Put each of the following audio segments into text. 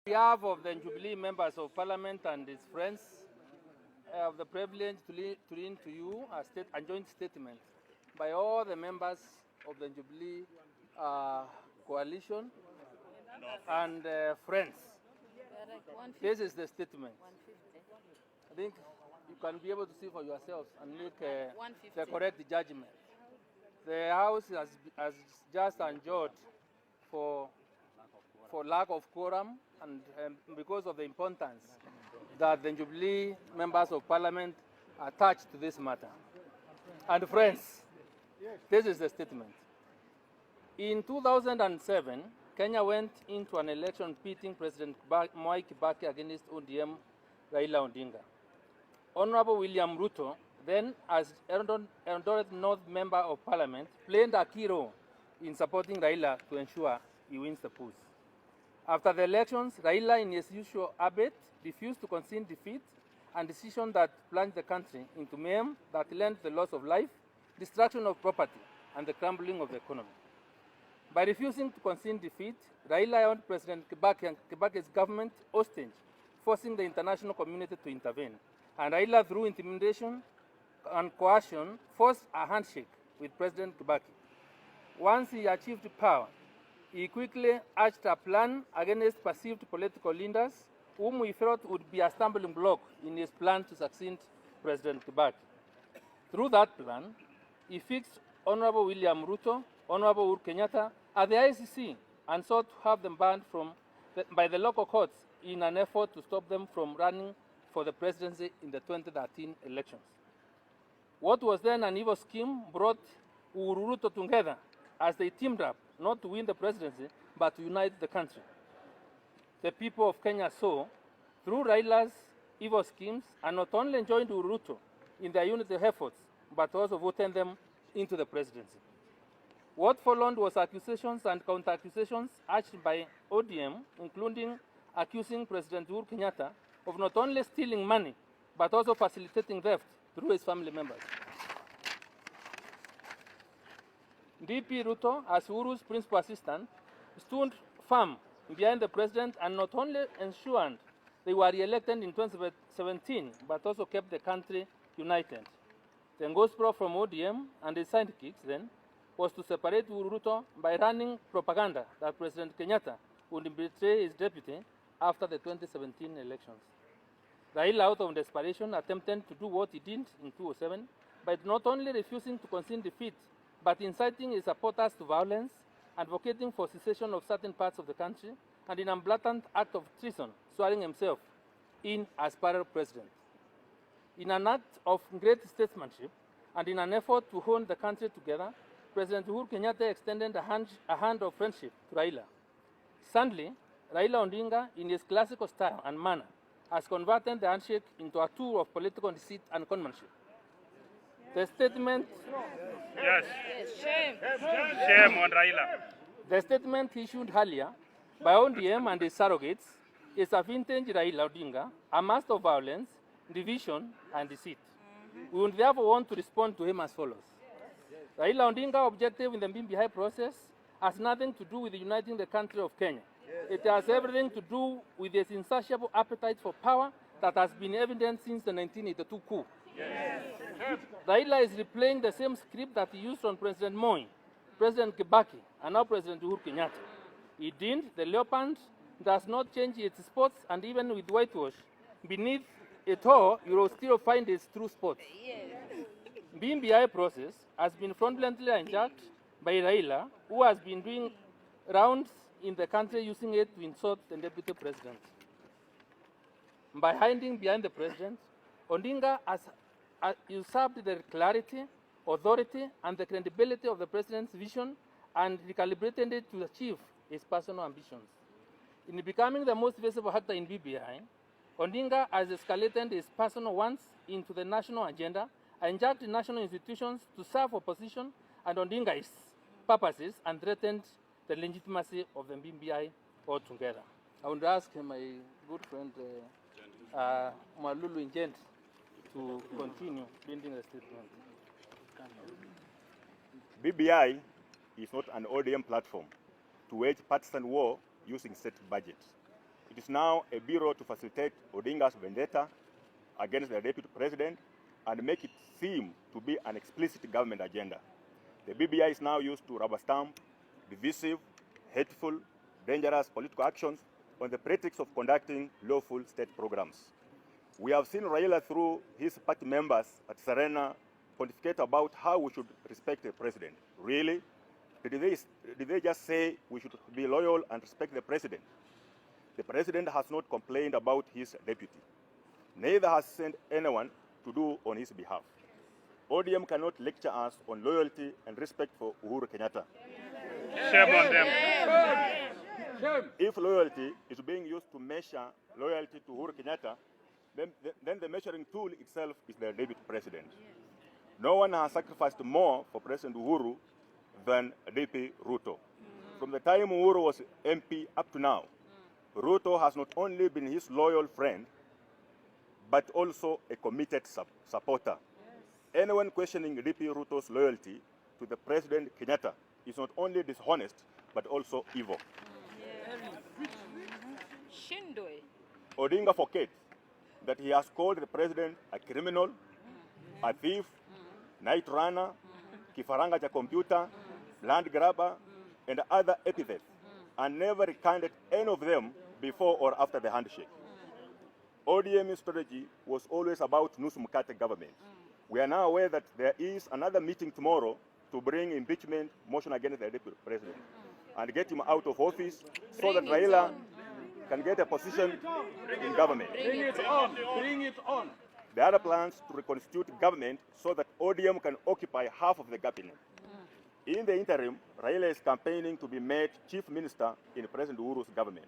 On behalf of the Jubilee members of Parliament and its friends, I have the privilege to read to you a joint statement by all the members of the Jubilee coalition and friends. This is the statement. I think you can be able to see for yourselves and make the correct judgment. The House has just adjourned for lack of quorum and because of the importance that the Jubilee members of Parliament attach to this matter. And friends, this is the statement. In 2007, Kenya went into an election pitting President Mwai Kibaki against ODM Raila Odinga. Honorable William Ruto, then as Eldoret North Member of Parliament, played a key role in supporting Raila to ensure he wins the polls. After the elections, Raila, in his usual habit, refused to concede defeat and decision that plunged the country into mayhem that led to the loss of life, destruction of property, and the crumbling of the economy. By refusing to concede defeat, Raila held President Kibaki and Kibaki's government hostage, forcing the international community to intervene. And Raila, through intimidation and coercion, forced a handshake with President Kibaki. Once he achieved power, he quickly hatched a plan against perceived political leaders whom he felt would be a stumbling block in his plan to succeed President Kibaki. Through that plan, he fixed Honorable William Ruto, Honorable Uhuru Kenyatta at the ICC and sought to have them banned by the local courts in an effort to stop them from running for the presidency in the 2013 elections. What was then an evil scheme brought Uhuru Ruto together as they teamed up not to win the presidency, but to unite the country. The people of Kenya saw, through Raila's evil schemes, and not only joined Uhuru Ruto in their unity efforts, but also voted them into the presidency. What followed was accusations and counter-accusations urged by ODM, including accusing President Uhuru Kenyatta of not only stealing money, but also facilitating theft through his family members. DP Ruto, as Uhuru's principal assistant, stood firm behind the president and not only ensured they were re-elected in 2017, but also kept the country united. The gospel from ODM and his sidekicks then was to separate Uhuru Ruto by running propaganda that President Kenyatta would betray his deputy after the 2017 elections. Raila, out of desperation, attempted to do what he did in 2007 by not only refusing to concede defeat, but inciting his supporters to violence, advocating for secession of certain parts of the country, and in a blatant act of treason, swearing himself in as parallel president. In an act of great statesmanship and in an effort to hold the country together, President Uhuru Kenyatta extended a hand of friendship to Raila. Sadly, Raila Odinga, in his classical style and manner, has converted the handshake into a tool of political deceit and conmanship. The statement... Yes. Shame on Raila. The statement issued earlier by ODM and his surrogates is a vintage Raila Odinga, a master of violence, division, and deceit. We would therefore want to respond to him as follows. Raila Odinga's objective in the BBI process has nothing to do with uniting the country of Kenya. It has everything to do with his insatiable appetite for power that has been evident since the 1982 coup. Yes. Raila is replaying the same script that he used on President Moi, President Kibaki, and now President Uhuru Kenyatta. He did the leopard does not change its spots, and even with whitewash, beneath it all, you will still find its true spots. BBI process has been fraudulently hijacked by Raila, who has been doing rounds in the country using it to insult the deputy president. By hiding behind the president, Odinga has usurped the clarity, authority, and the credibility of the president's vision and recalibrated it to achieve his personal ambitions. In becoming the most visible actor in BBI, Odinga has escalated his personal wants into the national agenda, hijacked national institutions to serve opposition and Odinga's purposes, and threatened the legitimacy of the BBI altogether. I would ask my good friend Malulu Ingent to continue reading the statement. BBI is not an ODM platform to wage partisan war using state budget. it is now a bureau to facilitate Odinga's vendetta against the deputy president and make it seem to be an explicit government agenda. The BBI is now used to rubber stamp divisive, hateful, dangerous political actions on the pretext of conducting lawful state programs. We have seen Raila through his party members at Serena pontificate about how we should respect the president. Really? Did they just say we should be loyal and respect the president? The president has not complained about his deputy. Neither has sent anyone to do on his behalf. ODM cannot lecture us on loyalty and respect for Uhuru Kenyatta. Shame on them. If loyalty is being used to measure loyalty to Uhuru Kenyatta, then the measuring tool itself is the deputy president. No one has sacrificed more for President Uhuru than DP Ruto. From the time Uhuru was MP up to now, Ruto has not only been his loyal friend, but also a committed supporter. Anyone questioning DP Ruto's loyalty to the President Kenyatta is not only dishonest, but also evil. Odinga forgets that he has called the president a criminal, a thief, night runner, kifaranga cha computer, land grabber, and other epithets, and never recanted any of them before or after the handshake. ODM's strategy was always about nusu mkate government. We are now aware that there is another meeting tomorrow to bring impeachment motion against the deputy president and get him out of office so that Raila can get a position in government. Bring it on. Bring it on. There are plans to reconstitute government so that ODM can occupy half of the cabinet. In the interim, Raila is campaigning to be made chief minister in President Uhuru's government.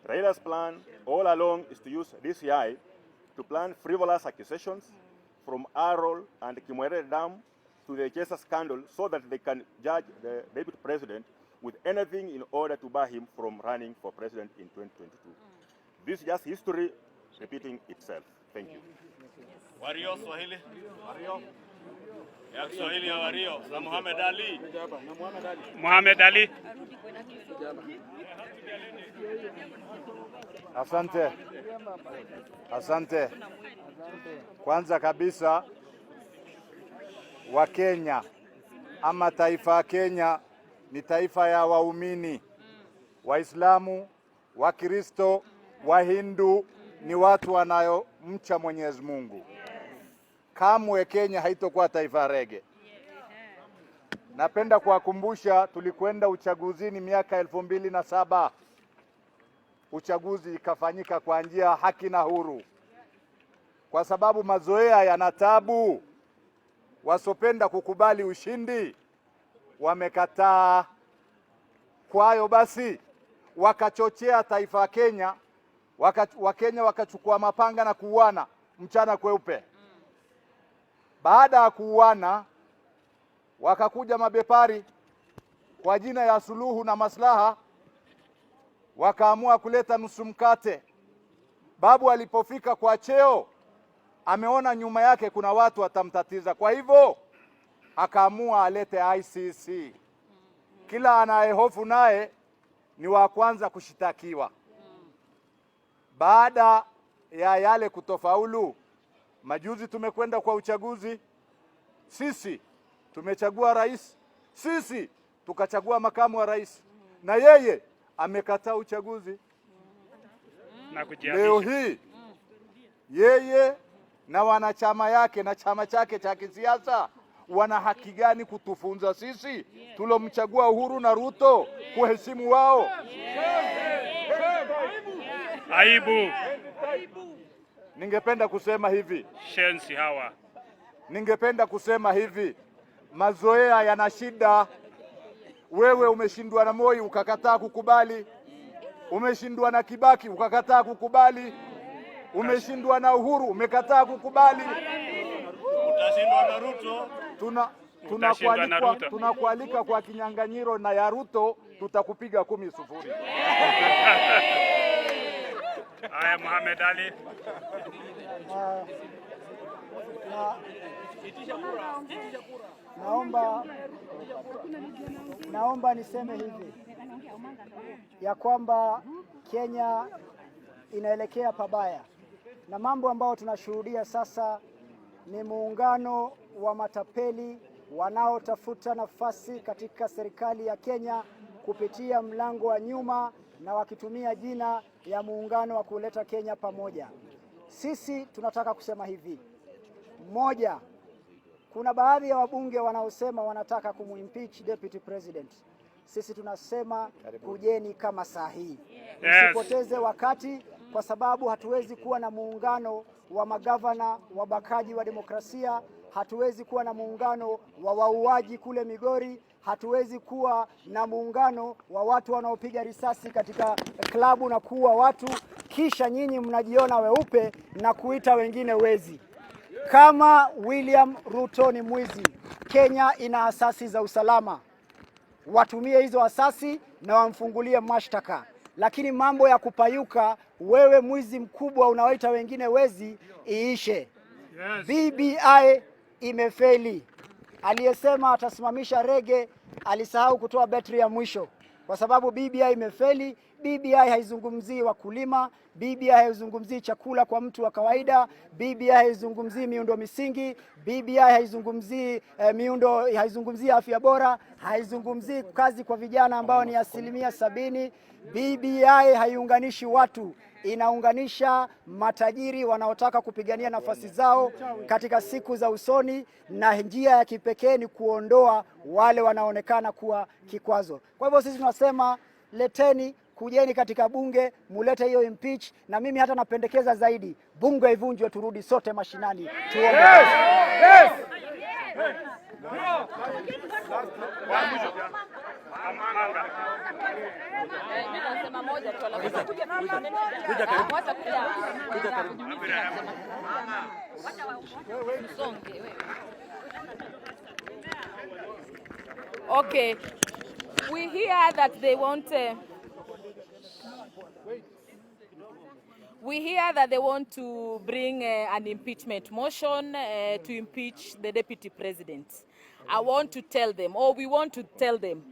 Raila's plan all along is to use DCI to plan frivolous accusations from Arol and Kimwere Dam to the Chesa scandal so that they can judge the deputy president with anything in order to bar him from running for president in 2022. This is just history repeating itself. Thank you. Wario Swahili. Wario. Ya Kiswahili ya Wario na Muhammad Ali. Muhammad Ali. Asante. Asante. Kwanza kabisa Wakenya ama taifa ya Kenya ni taifa ya waumini. Waislamu, Wakristo, Wahindu ni watu wanayomcha Mwenyezi Mungu. Kamwe Kenya haitokuwa taifa rege. Napenda kuwakumbusha tulikwenda uchaguzini miaka 2007. Uchaguzi ikafanyika kwa njia haki na huru. Kwa sababu mazoea yana tabu, wasopenda kukubali ushindi wamekataa. Kwa hiyo basi wakachochea taifa Kenya, Wakenya wakachukua mapanga na kuuana mchana kweupe. Baada ya kuuana wakakuja mabepari kwa jina ya suluhu na maslaha, wakaamua kuleta nusu mkate. Babu alipofika kwa cheo ameona nyuma yake kuna watu watamtatiza, kwa hivyo akaamua alete ICC. Kila anayehofu naye ni wa kwanza kushitakiwa. Baada ya yale kutofaulu, majuzi tumekwenda kwa uchaguzi. Sisi tumechagua rais, sisi tukachagua makamu wa rais, na yeye amekataa uchaguzi. Leo hii yeye na wanachama yake na chama chake cha kisiasa wana haki gani kutufunza sisi tulomchagua Uhuru na Ruto kuheshimu wao? Aibu. Ningependa kusema hivi. Shensi hawa. Ningependa kusema hivi. Mazoea yana shida. Wewe umeshindwa na Moi ukakataa kukubali. Umeshindwa na Kibaki ukakataa kukubali. Umeshindwa na Uhuru umekataa kukubali. Utashindwa na Ruto. Tunakualika kwa kinyang'anyiro na ya Ruto, tutakupiga 10-0. Haya, Muhammad Ali. Naomba niseme hivi ya kwamba Kenya inaelekea pabaya, na mambo ambayo tunashuhudia sasa ni muungano wa matapeli wanaotafuta nafasi katika serikali ya Kenya kupitia mlango wa nyuma na wakitumia jina ya muungano wa kuleta Kenya pamoja. Sisi tunataka kusema hivi. Moja, kuna baadhi ya wabunge wanaosema wanataka kumimpeach deputy president. Sisi tunasema kujeni kama saa hii. Usipoteze wakati, kwa sababu hatuwezi kuwa na muungano wa magavana wabakaji wa demokrasia, hatuwezi kuwa na muungano wa wauaji kule Migori, hatuwezi kuwa na muungano wa watu wanaopiga risasi katika klabu na kuua watu, kisha nyinyi mnajiona weupe na kuita wengine wezi. Kama William Ruto ni mwizi, Kenya ina asasi za usalama. Watumie hizo asasi na wamfungulie mashtaka. Lakini mambo ya kupayuka, wewe mwizi mkubwa unawaita wengine wezi, iishe. Yes. BBI imefeli. Aliyesema atasimamisha rege alisahau kutoa betri ya mwisho, kwa sababu BBI imefeli. BBI haizungumzii wakulima, BBI haizungumzii chakula kwa mtu wa kawaida, BBI haizungumzii miundo misingi, BBI haizungumzii afya bora, haizungumzii kazi kwa vijana ambao ni 70%. BBI haiunganishi watu, inaunganisha matajiri wanaotaka kupigania nafasi zao katika siku za usoni, na njia ya kipekee ni kuondoa wale wanaonekana kuwa kikwazo. Kwa hivyo sisi tunasema kujeni katika bunge, mulete hiyo impeach, na mimi hata napendekeza zaidi, bunge ivunjwe, turudi sote mashinani. Tuombe. Yes! Yes! Okay. We hear that they want to bring an impeachment motion to impeach the deputy president. I want to tell them, or we want to tell them,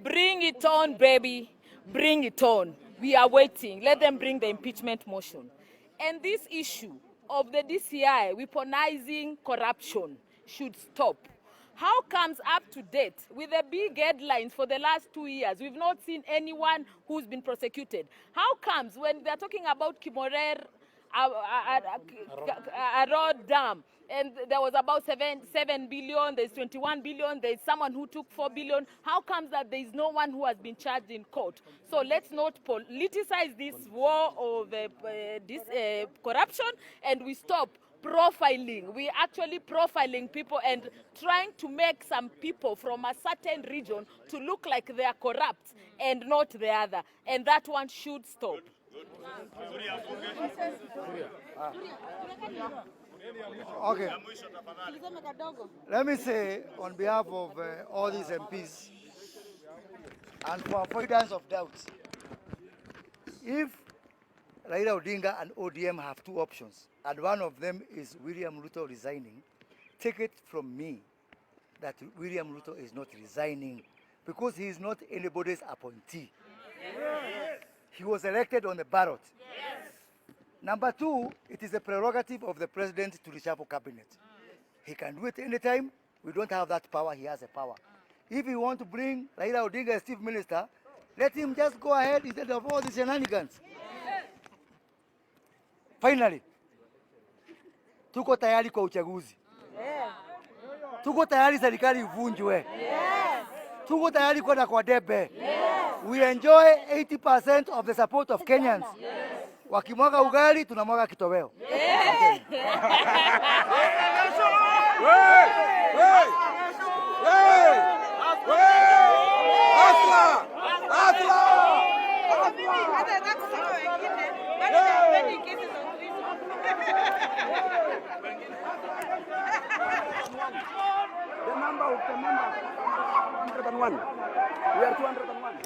bring it on, baby, bring it on. We are waiting. Let them bring the impeachment motion. And this issue of the DCI weaponizing corruption should stop. How comes up to date with the big headlines for the last 2 years, we've not seen anyone who's been prosecuted? How comes when they're talking about Kimorer, a road dam, and there was about 7 billion, there's 21 billion, there's someone who took 4 billion. How comes that there is no one who has been charged in court? So let's not politicize this war of corruption, and we stop profiling. We actually profiling people and trying to make some people from a certain region to look like they are corrupt and not the other. And that one should stop. Okay. Let me say on behalf of all these MPs, and for avoidance of doubt, if Raila Odinga and ODM have two options, and one of them is William Ruto resigning, take it from me that William Ruto is not resigning, because he is not anybody's appointee. Yes. He was elected on the ballot. Yes. Number two, it is a prerogative of the president to reshuffle cabinet. He can do it anytime. We don't have that power. He has a power. If you want to bring Raila Odinga as chief minister, let him just go ahead instead of all these shenanigans. Yes. Finally, tuko tayari kwa uchaguzi. Yeah. Tuko tayari serikali ivunjwe. Yes. Tuko tayari kwenda kwa debe. Yes. We enjoy 80% of the support of Kenyans. Yes. Wakimwaga ugali, tunamwaga kitoweo. Yes. The number 201. We are 201.